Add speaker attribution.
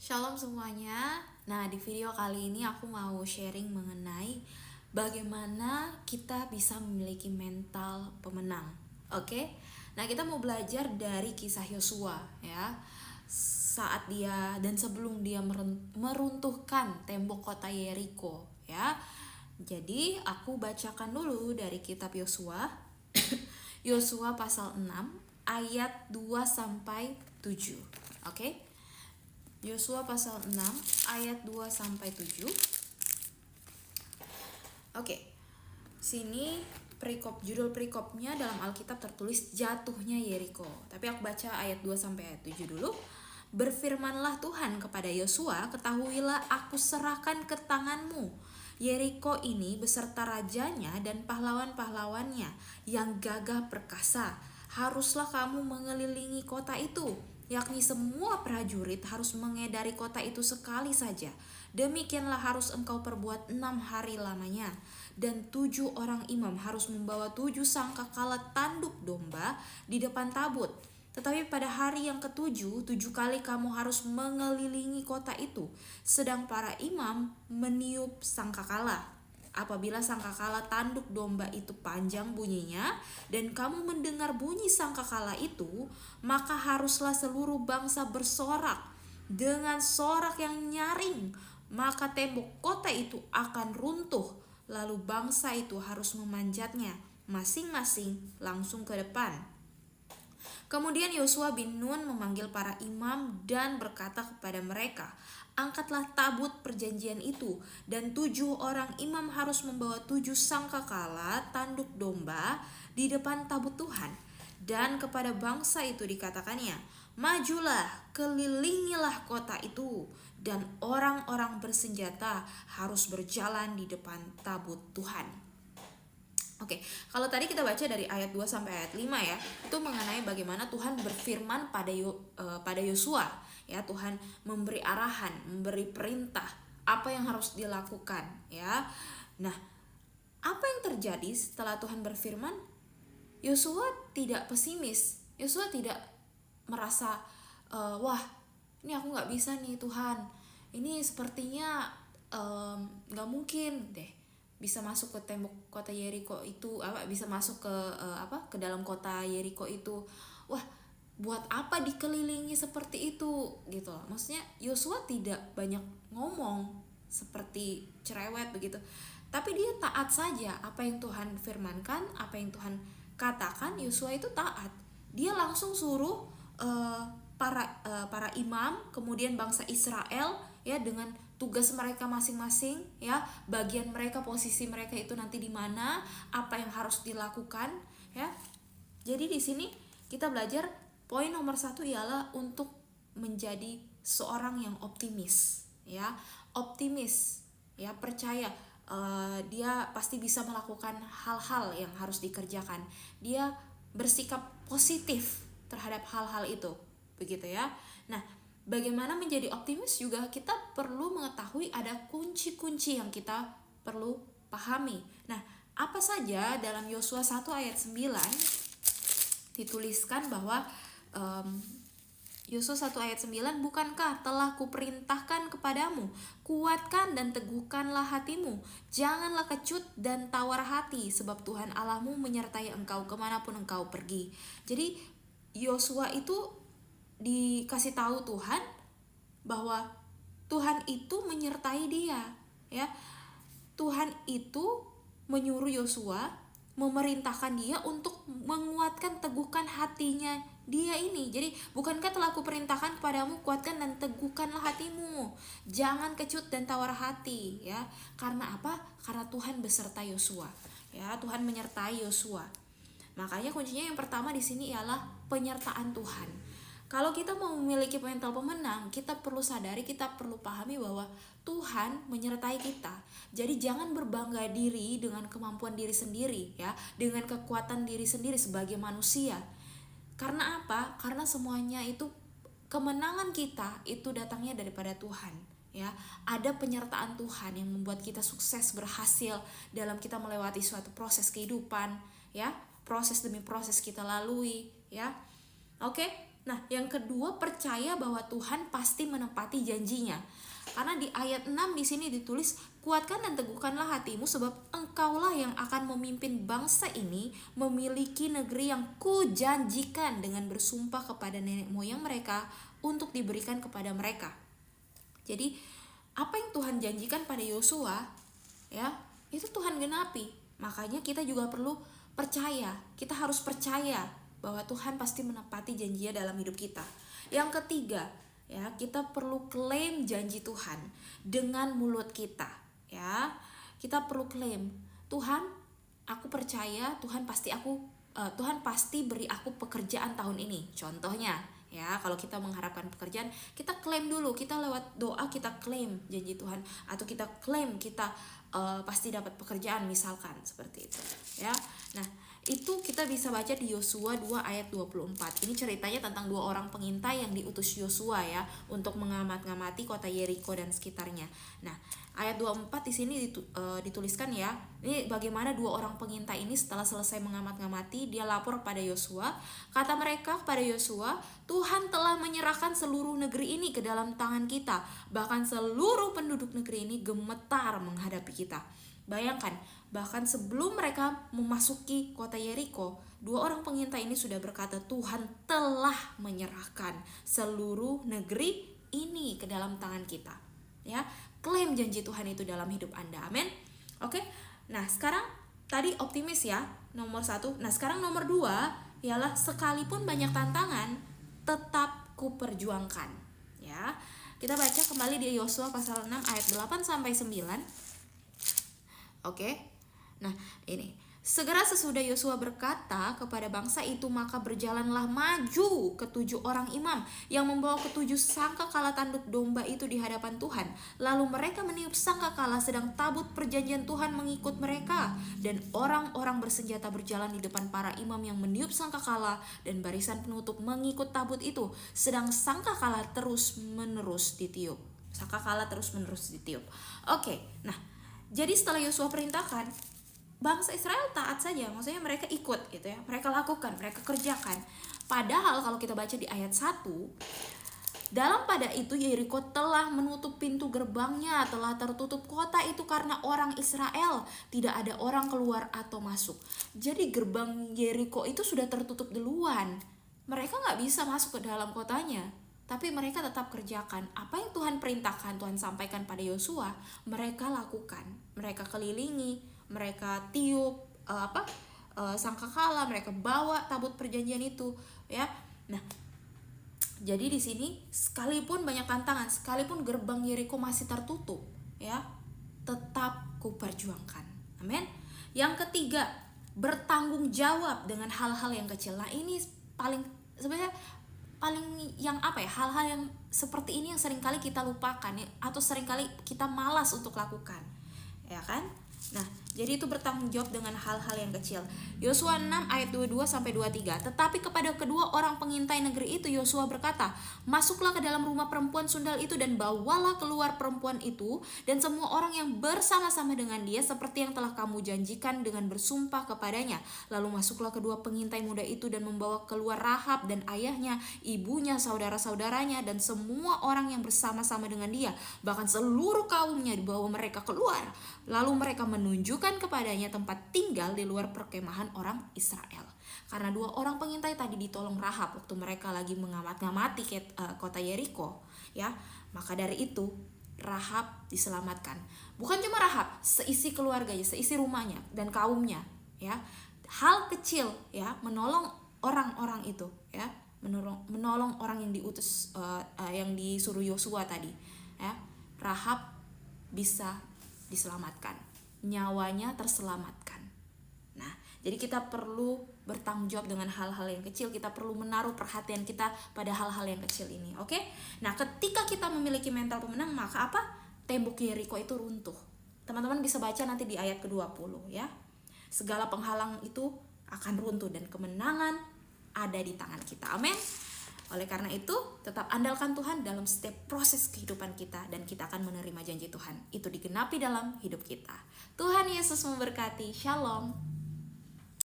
Speaker 1: Shalom semuanya. Nah, di video kali ini aku mau sharing mengenai bagaimana kita bisa memiliki mental pemenang. Oke? Nah, kita mau belajar dari kisah Yosua ya. Saat dia dan sebelum dia meruntuhkan tembok kota Yeriko ya. Jadi, aku bacakan dulu dari kitab Yosua. Yosua pasal 6 ayat 2 sampai 7. Oke? Yosua pasal 6 ayat 2 sampai 7. Oke. Sini judul perikopnya dalam Alkitab tertulis jatuhnya Yeriko. Tapi aku baca ayat 2 sampai ayat 7 dulu. Berfirmanlah Tuhan kepada Yosua, ketahuilah aku serahkan ke tanganmu Yeriko ini beserta rajanya dan pahlawan-pahlawannya yang gagah perkasa. Haruslah kamu mengelilingi kota itu, yakni semua prajurit harus mengedari kota itu sekali saja. Demikianlah harus engkau perbuat 6 hari lamanya. Dan 7 orang imam harus membawa 7 sangkakala tanduk domba di depan tabut. Tetapi pada hari yang ketujuh, 7 kali kamu harus mengelilingi kota itu, sedang para imam meniup sangkakala. Apabila sangkakala tanduk domba itu panjang bunyinya, dan kamu mendengar bunyi sangkakala itu, maka haruslah seluruh bangsa bersorak dengan sorak yang nyaring, maka tembok kota itu akan runtuh, lalu bangsa itu harus memanjatnya masing-masing langsung ke depan. Kemudian Yosua bin Nun memanggil para imam dan berkata kepada mereka, angkatlah tabut perjanjian itu, dan 7 orang imam harus membawa 7 sangkakala tanduk domba di depan tabut Tuhan. Dan kepada bangsa itu dikatakannya, majulah, kelilingilah kota itu, dan orang-orang bersenjata harus berjalan di depan tabut Tuhan. Oke, kalau tadi kita baca dari ayat 2 sampai ayat 5 ya, itu mengenai bagaimana Tuhan berfirman pada Yosua, ya. Tuhan memberi arahan, memberi perintah apa yang harus dilakukan, ya. Nah, apa yang terjadi setelah Tuhan berfirman? Yosua tidak pesimis. Yosua tidak merasa wah, ini aku nggak bisa nih Tuhan. Ini sepertinya nggak mungkin deh bisa masuk ke tembok kota Yeriko itu, bisa masuk ke dalam kota Yeriko itu. Wah, buat apa dikelilingi seperti itu gitu. Maksudnya Yosua tidak banyak ngomong seperti cerewet begitu, tapi dia taat saja apa yang Tuhan firmankan, apa yang Tuhan katakan. Yosua itu taat, dia langsung suruh para imam, kemudian bangsa Israel ya, dengan tugas mereka masing-masing ya, bagian mereka, posisi mereka itu nanti di mana, apa yang harus dilakukan ya. Jadi di sini kita belajar poin nomor 1 ialah untuk menjadi seorang yang optimis ya, optimis ya, percaya dia pasti bisa melakukan hal-hal yang harus dikerjakan. Dia bersikap positif terhadap hal-hal itu, begitu ya. Nah, bagaimana menjadi optimis juga kita perlu mengetahui ada kunci-kunci yang kita perlu pahami. Nah, apa saja dalam Yosua 1 ayat 9 dituliskan bahwa Yosua 1 ayat 9, bukankah telah kuperintahkan kepadamu, kuatkan dan teguhkanlah hatimu, janganlah kecut dan tawar hati, sebab Tuhan Allahmu menyertai engkau kemanapun engkau pergi. Jadi Yosua itu dikasih tahu Tuhan bahwa Tuhan itu menyertai dia ya. Tuhan itu menyuruh Yosua, memerintahkan dia untuk menguatkan, teguhkan hatinya dia ini. Jadi bukankah telah kuperintahkan kepadamu, kuatkan dan teguhkanlah hatimu, jangan kecut dan tawar hati ya. Karena apa? Karena Tuhan beserta Yosua ya, Tuhan menyertai Yosua. Makanya kuncinya yang pertama di sini ialah penyertaan Tuhan. Kalau kita mau memiliki mental pemenang, kita perlu sadari, kita perlu pahami bahwa Tuhan menyertai kita. Jadi jangan berbangga diri dengan kemampuan diri sendiri ya, dengan kekuatan diri sendiri sebagai manusia. Karena apa? Karena semuanya itu, kemenangan kita itu datangnya daripada Tuhan ya. Ada penyertaan Tuhan yang membuat kita sukses, berhasil dalam kita melewati suatu proses kehidupan ya, proses demi proses kita lalui ya. Oke. Nah, yang kedua, percaya bahwa Tuhan pasti menepati janjinya. Karena di ayat 6 di sini ditulis, kuatkan dan teguhkanlah hatimu sebab engkaulah yang akan memimpin bangsa ini memiliki negeri yang kujanjikan dengan bersumpah kepada nenek moyang mereka untuk diberikan kepada mereka. Jadi, apa yang Tuhan janjikan pada Yosua, ya, itu Tuhan genapi. Makanya kita juga perlu percaya. Kita harus percaya bahwa Tuhan pasti menepati janjinya dalam hidup kita. Yang ketiga, ya, kita perlu klaim janji Tuhan dengan mulut kita, ya. Kita perlu klaim, Tuhan, aku percaya Tuhan pasti beri aku pekerjaan tahun ini. Contohnya, ya, kalau kita mengharapkan pekerjaan, kita klaim dulu, kita lewat doa kita klaim janji Tuhan, atau kita klaim kita pasti dapat pekerjaan, misalkan seperti itu, ya. Nah, itu kita bisa baca di Yosua 2 ayat 24. Ini ceritanya tentang 2 orang pengintai yang diutus Yosua, ya, untuk mengamati kota Yeriko dan sekitarnya. Nah, ayat 24 di sini dituliskan, ya. Ini bagaimana 2 orang pengintai ini setelah selesai mengamati, dia lapor pada Yosua. Kata mereka kepada Yosua, Tuhan telah menyerahkan seluruh negeri ini ke dalam tangan kita. Bahkan seluruh penduduk negeri ini gemetar menghadapi kita. Bayangkan, bahkan sebelum mereka memasuki kota Yeriko, 2 orang pengintai ini sudah berkata, Tuhan telah menyerahkan seluruh negeri ini ke dalam tangan kita. Ya, klaim janji Tuhan itu dalam hidup Anda. Amin. Oke. Nah, sekarang tadi optimis, ya, nomor 1. Nah, sekarang nomor 2 ialah sekalipun banyak tantangan, tetap kuperjuangkan. Ya. Kita baca kembali di Yosua pasal 6 ayat 8 sampai 9. Oke. Nah, ini. Segera sesudah Yosua berkata kepada bangsa itu, maka berjalanlah maju ke-7 orang imam yang membawa ke-7 sangkakala tanduk domba itu di hadapan Tuhan. Lalu mereka meniup sangkakala, sedang tabut perjanjian Tuhan mengikut mereka. Dan orang-orang bersenjata berjalan di depan para imam yang meniup sangkakala, dan barisan penutup mengikut tabut itu, sedang sangkakala terus-menerus ditiup. Sangkakala terus-menerus ditiup. Oke, nah, jadi setelah Yosua perintahkan, bangsa Israel taat saja, maksudnya mereka ikut gitu, ya. Mereka lakukan, mereka kerjakan. Padahal kalau kita baca di ayat 1, dalam pada itu Yeriko telah menutup pintu gerbangnya, telah tertutup kota itu karena orang Israel, tidak ada orang keluar atau masuk. Jadi gerbang Yeriko itu sudah tertutup duluan. Mereka gak bisa masuk ke dalam kotanya. Tapi mereka tetap kerjakan apa yang Tuhan perintahkan, Tuhan sampaikan pada Yosua, mereka lakukan. Mereka kelilingi, mereka tiup sangkakala, mereka bawa tabut perjanjian itu, ya. Nah, jadi di sini sekalipun banyak tantangan, sekalipun gerbang Yeriko masih tertutup, ya, tetap kuperjuangkan. Amin. Yang ketiga, bertanggung jawab dengan hal-hal yang kecil. Nah, ini sebenarnya hal-hal yang seperti ini yang seringkali kita lupakan, ya, atau seringkali kita malas untuk lakukan, ya kan? Nah, jadi itu bertanggung jawab dengan hal-hal yang kecil. Yosua 6 ayat 22 sampai 23. Tetapi kepada kedua orang pengintai negeri itu Yosua berkata, masuklah ke dalam rumah perempuan sundal itu dan bawalah keluar perempuan itu dan semua orang yang bersama-sama dengan dia seperti yang telah kamu janjikan dengan bersumpah kepadanya. Lalu masuklah kedua pengintai muda itu dan membawa keluar Rahab dan ayahnya, ibunya, saudara-saudaranya dan semua orang yang bersama-sama dengan dia, bahkan seluruh kaumnya dibawa mereka keluar. Lalu mereka menunjukkan kepadanya tempat tinggal di luar perkemahan orang Israel. Karena 2 orang pengintai tadi ditolong Rahab waktu mereka lagi mengamati kota Yeriko, ya. Maka dari itu Rahab diselamatkan. Bukan cuma Rahab, seisi keluarganya, seisi rumahnya dan kaumnya, ya. Hal kecil, ya, menolong orang-orang itu, ya. Menolong orang yang diutus, yang disuruh Yosua tadi, ya. Rahab bisa diselamatkan, nyawanya terselamatkan. Nah, jadi kita perlu bertanggung jawab dengan hal-hal yang kecil. Kita perlu menaruh perhatian kita pada hal-hal yang kecil ini, oke? Nah, ketika kita memiliki mental pemenang, maka apa? Tembok Yeriko itu runtuh. Teman-teman bisa baca nanti di ayat ke-20, ya. Segala penghalang itu akan runtuh dan kemenangan ada di tangan kita. Amin. Oleh karena itu, tetap andalkan Tuhan dalam setiap proses kehidupan kita dan kita akan menerima janji Tuhan. Itu digenapi dalam hidup kita. Tuhan Yesus memberkati. Shalom.